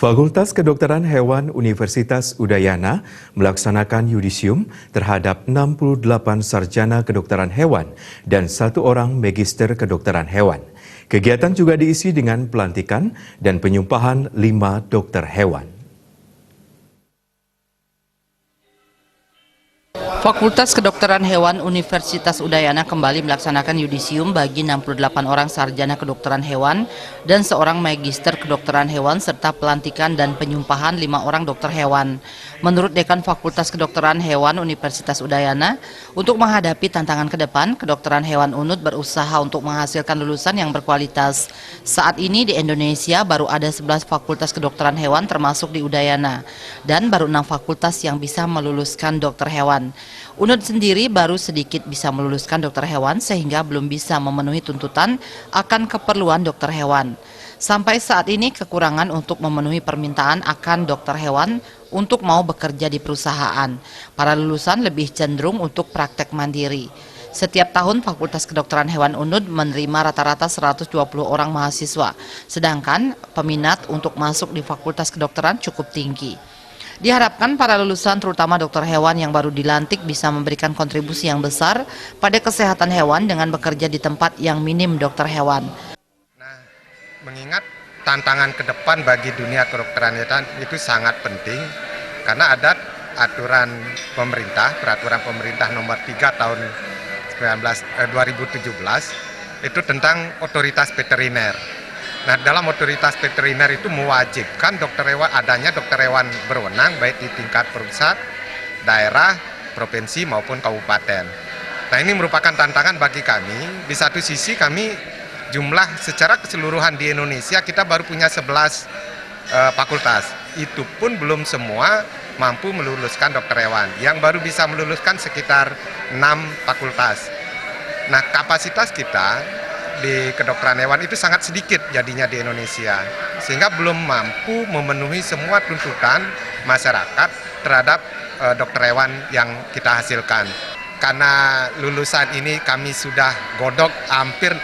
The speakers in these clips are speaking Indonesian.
Fakultas Kedokteran Hewan Universitas Udayana melaksanakan yudisium terhadap 68 sarjana kedokteran hewan dan 1 orang magister kedokteran hewan. Kegiatan juga diisi dengan pelantikan dan penyumpahan 5 dokter hewan. Fakultas Kedokteran Hewan Universitas Udayana kembali melaksanakan yudisium bagi 68 orang sarjana kedokteran hewan dan 1 magister kedokteran hewan serta pelantikan dan penyumpahan 5 orang dokter hewan. Menurut Dekan Fakultas Kedokteran Hewan Universitas Udayana, untuk menghadapi tantangan ke depan, kedokteran hewan UNUD berusaha untuk menghasilkan lulusan yang berkualitas. Saat ini di Indonesia baru ada 11 fakultas kedokteran hewan termasuk di Udayana, dan baru 6 fakultas yang bisa meluluskan dokter hewan. UNUD sendiri baru sedikit bisa meluluskan dokter hewan sehingga belum bisa memenuhi tuntutan akan keperluan dokter hewan. Sampai saat ini kekurangan untuk memenuhi permintaan akan dokter hewan untuk mau bekerja di perusahaan. Para lulusan lebih cenderung untuk praktek mandiri. Setiap tahun Fakultas Kedokteran Hewan UNUD menerima rata-rata 120 orang mahasiswa, sedangkan peminat untuk masuk di Fakultas Kedokteran cukup tinggi. Diharapkan para lulusan terutama dokter hewan yang baru dilantik bisa memberikan kontribusi yang besar pada kesehatan hewan dengan bekerja di tempat yang minim dokter hewan. Nah, mengingat tantangan ke depan bagi dunia kedokteran hewan itu sangat penting karena ada aturan pemerintah, peraturan pemerintah nomor 3 tahun 2017 itu tentang otoritas veteriner. Nah, dalam otoritas veteriner itu mewajibkan adanya dokter hewan berwenang baik di tingkat pusat, daerah, provinsi maupun kabupaten. Nah, ini merupakan tantangan bagi kami. Di satu sisi kami jumlah secara keseluruhan di Indonesia kita baru punya 11 fakultas. Itu pun belum semua mampu meluluskan dokter hewan. Yang baru bisa meluluskan sekitar 6 fakultas. Nah, kapasitas kita di kedokteran hewan itu sangat sedikit jadinya di Indonesia, sehingga belum mampu memenuhi semua tuntutan masyarakat terhadap dokter hewan yang kita hasilkan. Karena lulusan ini kami sudah godok hampir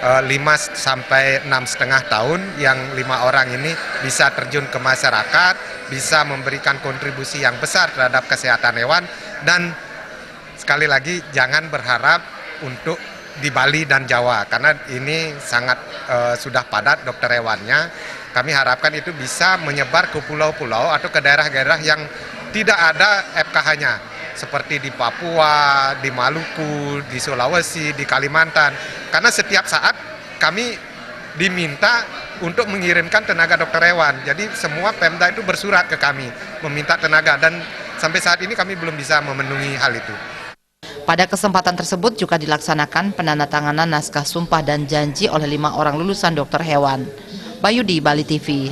5 sampai 6,5 tahun, yang 5 orang ini bisa terjun ke masyarakat, bisa memberikan kontribusi yang besar terhadap kesehatan hewan, dan sekali lagi jangan berharap untuk di Bali dan Jawa, karena ini sangat sudah padat dokter hewannya. Kami harapkan itu bisa menyebar ke pulau-pulau atau ke daerah-daerah yang tidak ada FKH-nya, seperti di Papua, di Maluku, di Sulawesi, di Kalimantan. Karena setiap saat kami diminta untuk mengirimkan tenaga dokter hewan. Jadi semua Pemda itu bersurat ke kami meminta tenaga, dan sampai saat ini kami belum bisa memenuhi hal itu. Pada kesempatan tersebut juga dilaksanakan penandatanganan naskah sumpah dan janji oleh 5 orang lulusan dokter hewan. Bayu di Bali TV.